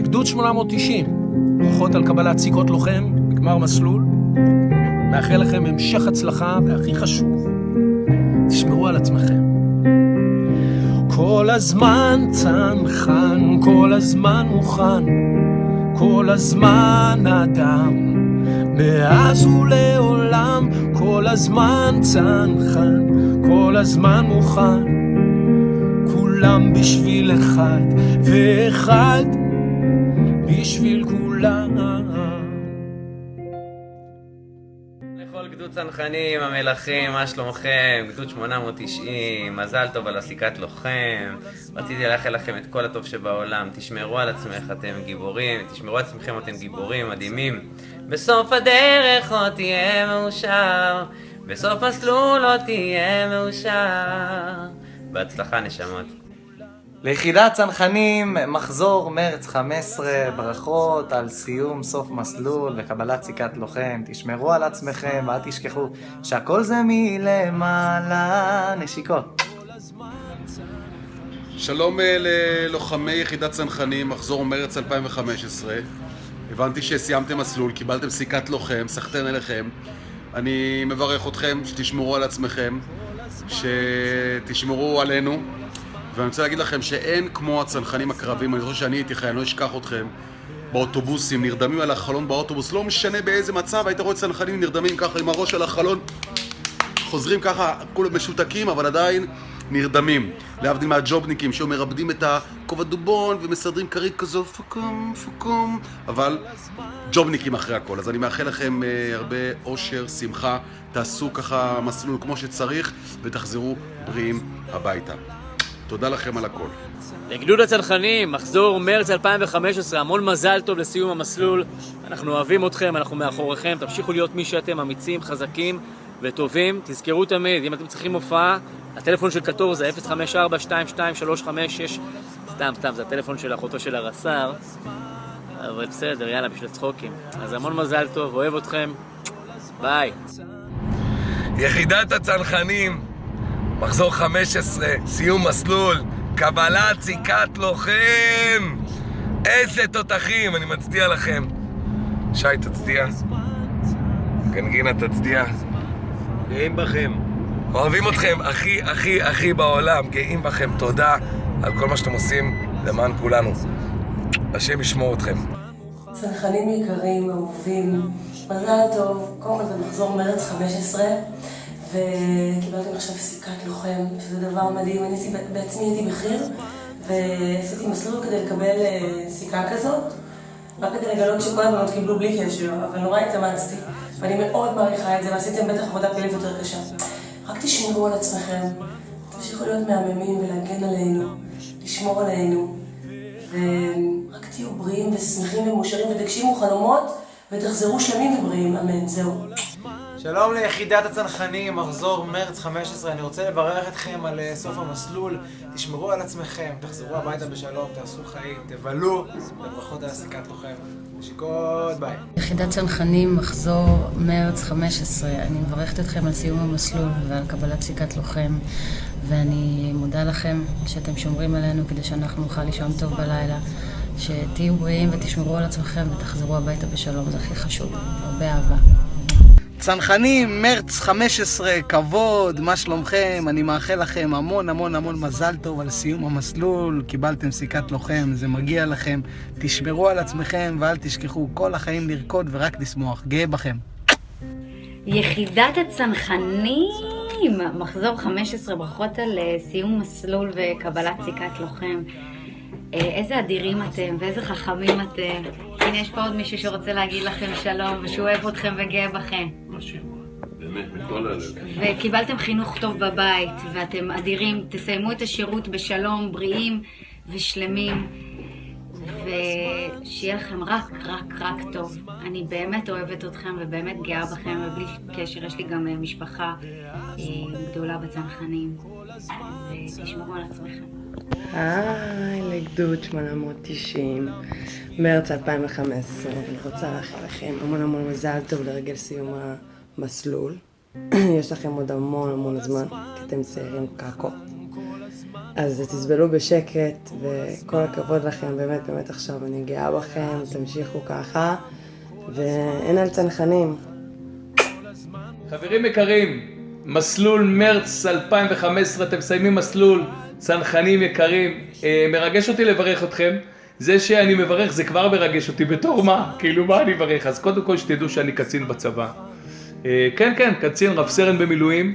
גדוד 890, ברכות על קבלת סיכות לוחם בגמר מסלול. מאחל לכם המשך הצלחה, והכי חשוב, תשמרו על עצמכם. כל הזמן צנחן, כל הזמן מוכן, כל הזמן אדם, מאז ולעולם. כל הזמן צנחן, כל הזמן מוכן, כולם בשביל אחד, ואחד בשביל כולם. לכל גדוד צנחנים, המלכים, מה שלומכם? גדוד 890, מזל טוב על הסיכת לוחם. רציתי לאחל לכם את כל הטוב שבעולם. תשמרו על עצמך, אתם גיבורים. תשמרו על עצמכם, אתם גיבורים מדהימים. בסוף הדרך לא תהיה מאושר, בסוף מסלול לא תהיה מאושר. בהצלחה נשמות. ליחידת צנחנים, מחזור מרץ 15, ברכות על סיום סוף מסלול וקבלת סיכת לוחם. תשמרו על עצמכם ואל תשכחו שהכל זה מלמעלה. נשיקות. שלום ללוחמי יחידת צנחנים, מחזור מרץ 2015. הבנתי שסיימתם מסלול, קיבלתם סיכת לוחם, סחתן אליכם. אני מברך אתכם שתשמרו על עצמכם, שתשמרו עלינו. ואני רוצה להגיד לכם שאין כמו הצנחנים הקרבים. אני חושב שאני הייתי חייל, אני לא אשכח אתכם באוטובוסים, נרדמים על החלון באוטובוס, לא משנה באיזה מצב, היית רואה צנחנים נרדמים ככה עם הראש על החלון, חוזרים ככה, כולם משותקים, אבל עדיין נרדמים. להבדיל מהג'ובניקים שהיו מרבדים את הכובע דובון ומסדרים כרית כזו, פקום, פקום, אבל ג'ובניקים אחרי הכל. אז אני מאחל לכם הרבה אושר, שמחה, תעשו ככה מסלול כמו שצריך ותחזרו בריאים הביתה. תודה לכם על הכל. לגדוד הצנחנים, מחזור מרץ 2015, המון מזל טוב לסיום המסלול. אנחנו אוהבים אתכם, אנחנו מאחוריכם, תמשיכו להיות מי שאתם, אמיצים, חזקים וטובים. תזכרו תמיד, אם אתם צריכים הופעה, הטלפון של כתור זה 054-2235-6. סתם, זה הטלפון של אחותו של הרס"ר. אבל בסדר, יאללה, בשביל צחוקים. אז המון מזל טוב, אוהב אתכם. ביי. יחידת הצנחנים, מחזור 15, סיום מסלול, קבלת סיכת לוחם. איזה תותחים, אני מצדיע לכם. שי, תצדיע. גנגינה, תצדיע. גאים בכם. אוהבים אתכם, הכי בעולם. גאים בכם, תודה על כל מה שאתם עושים למען כולנו. השם ישמור אתכם. צנחנים יקרים, אהובים, מזל טוב. קודם כל זה מחזור מרץ 15. וקיבלתם עכשיו סיכת לוחם, שזה דבר מדהים. אני בעצמי הייתי בחיר, ועשיתי מסלול כדי לקבל סיכה כזאת, רק כדי לגלות שכל הבנות קיבלו בלי קשר, אבל נורא התאמצתי, ואני מאוד מעריכה את זה, ועשיתם בטח עבודה פלילית יותר קשה. רק תשמרו על עצמכם, תמשיכו להיות מהממים ולהגן עלינו, לשמור עלינו, ורק תהיו בריאים ושמחים ומאושרים ותגשימו חלומות, ותחזרו שלמים ובריאים, אמן, זהו. שלום ליחידת הצנחנים, מחזור מרץ 15. אני רוצה לברך אתכם על סוף המסלול. תשמרו על עצמכם, תחזרו הביתה בשלום, תעשו חיים, תבלו, וברכות על הסיכת לוחם. נשיקות, ביי. יחידת צנחנים, מחזור מרץ 15. אני מברכת אתכם על סיום המסלול ועל קבלת סיכת לוחם, ואני מודה לכם שאתם שומרים עלינו כדי שאנחנו נוכל לישון טוב בלילה. שתהיו בריאים ותשמרו על עצמכם ותחזרו הביתה בשלום, זה הכי חשוב. הרבה אהבה. צנחנים, מרץ 15, כבוד, מה שלומכם? אני מאחל לכם המון מזל טוב על סיום המסלול. קיבלתם סיכת לוחם, זה מגיע לכם. תשמרו על עצמכם ואל תשכחו כל החיים לרקוד ורק לשמוח. גאה בכם. יחידת הצנחנים, מחזור 15, ברכות על סיום מסלול וקבלת סיכת לוחם. איזה אדירים אתם ואיזה חכמים אתם. הנה, יש פה עוד מישהו שרוצה להגיד לכם שלום ושהוא אוהב אתכם וגאה בכם. באמת, מכל הלב. וקיבלתם חינוך טוב בבית ואתם אדירים. תסיימו את השירות בשלום, בריאים ושלמים, ושיהיה לכם רק טוב. אני באמת אוהבת אתכם ובאמת גאה בכם, ובלי קשר יש לי גם משפחה גדולה בצנחנים, ותשמרו על עצמכם. היי, לגדוד 890, מרץ 2015. אני רוצה לאחל לכם המון מזל טוב לרגל סיום המסלול. יש לכם עוד המון זמן, כי אתם צעירים ככה. אז תסבלו בשקט, וכל הכבוד לכם, באמת באמת עכשיו אני גאה בכם, תמשיכו ככה, ואין על צנחנים. חברים יקרים, מסלול מרץ 2015, אתם מסיימים מסלול, צנחנים יקרים, מרגש אותי לברך אתכם. זה שאני מברך זה כבר מרגש אותי, בתור מה? כאילו מה אני מברך? אז קודם כל שתדעו שאני קצין בצבא. כן, קצין, רב סרן במילואים.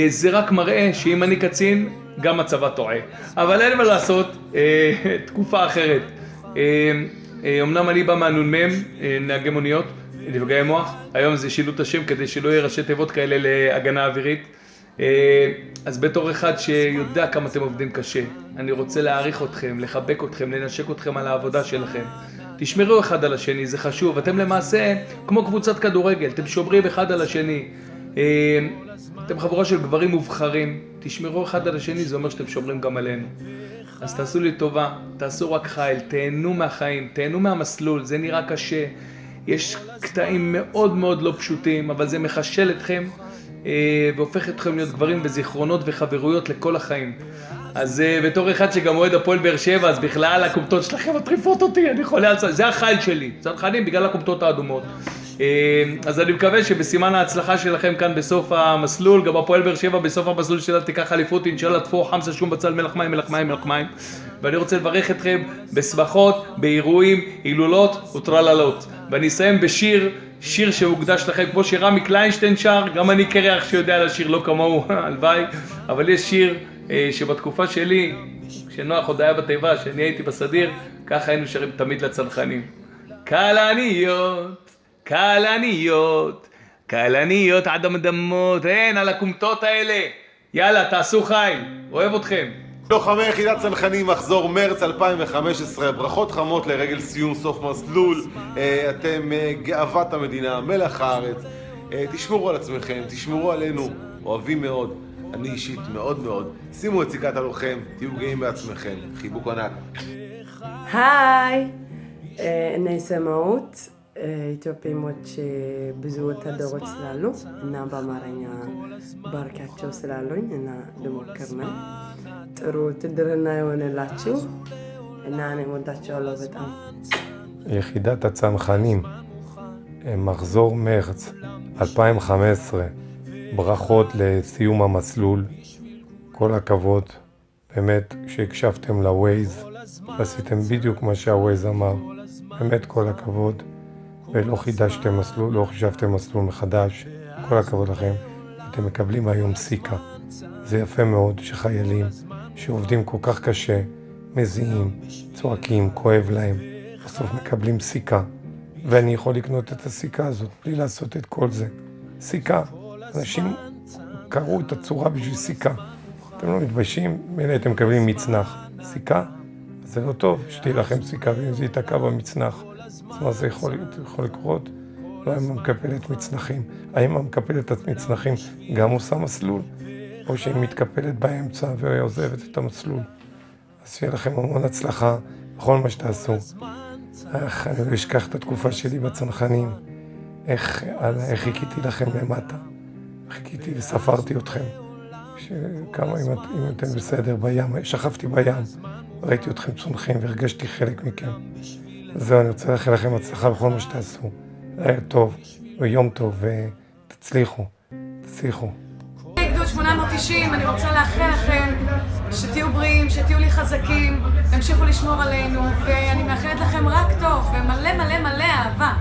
זה רק מראה שאם אני קצין, גם הצבא טועה. אבל אין מה לעשות, תקופה אחרת. אמנם אני בא מהנ"מ, נהגי מוניות, נפגעי מוח. היום זה שילוט השם כדי שלא יהיה ראשי תיבות כאלה להגנה אווירית. אז בתור אחד שיודע כמה אתם עובדים קשה, אני רוצה להעריך אתכם, לחבק אתכם, לנשק אתכם על העבודה שלכם. תשמרו אחד על השני, זה חשוב. אתם למעשה כמו קבוצת כדורגל, אתם שומרים אחד על השני. אתם חבורה של גברים מובחרים, תשמרו אחד על השני, זה אומר שאתם שומרים גם עלינו. אז תעשו לי טובה, תעשו רק חייל, תהנו מהחיים, תהנו מהמסלול, זה נראה קשה. יש קטעים מאוד מאוד לא פשוטים, אבל זה מחשל אתכם והופך אתכם להיות גברים בזיכרונות וחברויות לכל החיים. אז בתור אחד שגם אוהד הפועל באר שבע, אז בכלל הקומטות שלכם מטריפות אותי, אני חולה על זה, זה החייל שלי, צנחנים בגלל הקומטות האדומות. אז אני מקווה שבסימן ההצלחה שלכם כאן בסוף המסלול, גם הפועל באר שבע בסוף המסלול שלה תיקח אליפות, אינשאללה תפו חמסה שום בצל מלח מים, מלח מים, מלח מים. ואני רוצה לברך אתכם בשמחות, באירועים, הילולות וטרללות. ואני אסיים בשיר, שיר שהוקדש לכם, כמו שרמי קליינשטיין שר, גם אני קרח שיודע לשיר לא כמוהו, הלוואי, אבל יש שיר שבתקופה שלי, כשנוח עוד היה בתיבה, שאני הייתי בסדיר, ככה היינו שרים תמיד לצנחנים. כלניות, כלניות, כלניות עד המדמות, אין על הקומטות האלה. יאללה, תעשו חיים, אוהב אתכם. לוחמי יחידת צנחנים, מחזור מרץ 2015, ברכות חמות לרגל סיום סוף מסלול. אתם גאוות המדינה, מלח הארץ. תשמרו על עצמכם, תשמרו עלינו, אוהבים מאוד. אני אישית מאוד מאוד. שימו את סיכת הלוחם, תהיו גאים בעצמכם. חיבוק ענק. היי! እኔ ሰማሁት ኢትዮጵያሞች ብዙ ወታደሮች ስላሉ እና በአማርኛ ባርካቸው ስላሉኝ እና ልሞክር ነው። ጥሩ ውትድርና ይሆንላችሁ እና እኔ ወዳቸዋለሁ በጣም። יחידת הצנחנים, מחזור מרץ 2015, ברכות לסיום המסלול, כל הכבוד, באמת שהקשבתם לווייז, עשיתם בדיוק מה שהווייז אמר, באמת כל הכבוד, ולא חידשתם מסלול, לא חישבתם מסלול מחדש, כל הכבוד לכם, אתם מקבלים היום סיקה. זה יפה מאוד שחיילים שעובדים כל כך קשה, מזיעים, צועקים, כואב להם, בסוף מקבלים סיקה, ואני יכול לקנות את הסיקה הזאת בלי לעשות את כל זה. סיקה, אנשים קראו את הצורה בשביל סיקה. אתם לא מתביישים, מילא אתם מקבלים מצנח. סיקה, זה לא טוב, שתהיה לכם סיקה ואם זה ייתקע במצנח. אז מה זה יכול לקרות? לא האמא מקפלת מצנחים. האמא מקפלת את מצנחים גם עושה מסלול, או שהיא מתקפלת באמצע ועוזבת את המסלול. אז שיהיה לכם המון הצלחה בכל מה שתעשו. אני לא אשכח את התקופה שלי בצנחנים. איך חיכיתי לכם למטה. חיכיתי וספרתי אתכם. כמה אם אתם בסדר בים, שכבתי בים, ראיתי אתכם צונחים והרגשתי חלק מכם. זהו, אני רוצה לאחל לכם הצלחה בכל מה שתעשו. לילה טוב ויום טוב ותצליחו, תצליחו. גדוד 890, אני רוצה לאחל לכם שתהיו בריאים, שתהיו לי חזקים, תמשיכו לשמור עלינו, ואני מאחלת לכם רק טוב ומלא מלא מלא אהבה.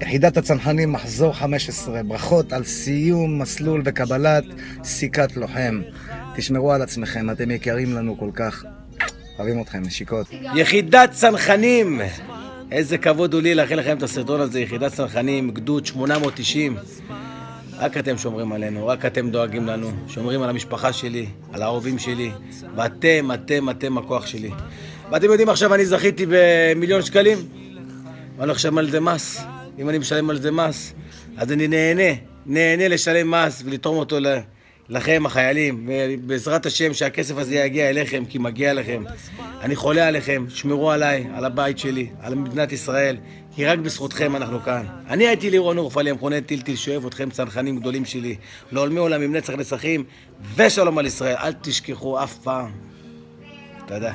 יחידת הצנחנים, מחזור 15, ברכות על סיום מסלול וקבלת סיכת לוחם. תשמרו על עצמכם, אתם יקרים לנו כל כך. אוהבים אתכם, נשיקות. יחידת צנחנים, איזה כבוד הוא לי לאחל לכם את הסרטון הזה. יחידת צנחנים, גדוד 890. רק אתם שומרים עלינו, רק אתם דואגים לנו, שומרים על המשפחה שלי, על האהובים שלי, ואתם הכוח שלי. ואתם יודעים, עכשיו אני זכיתי ב1,000,000 שקלים, ואני לא חושב על זה מס. אם אני משלם על זה מס, אז אני נהנה לשלם מס ולתרום אותו לכם החיילים, ובעזרת השם שהכסף הזה יגיע אליכם, כי מגיע לכם. אני חולה עליכם, שמרו עליי, על הבית שלי, על מדינת ישראל, כי רק בזכותכם אנחנו כאן. אני הייתי לירון אורפלי, המכונה טילטיל, שאוהב אתכם צנחנים גדולים שלי, לעולמי עולם עם נצח נצחים, ושלום על ישראל, אל תשכחו אף פעם. תודה.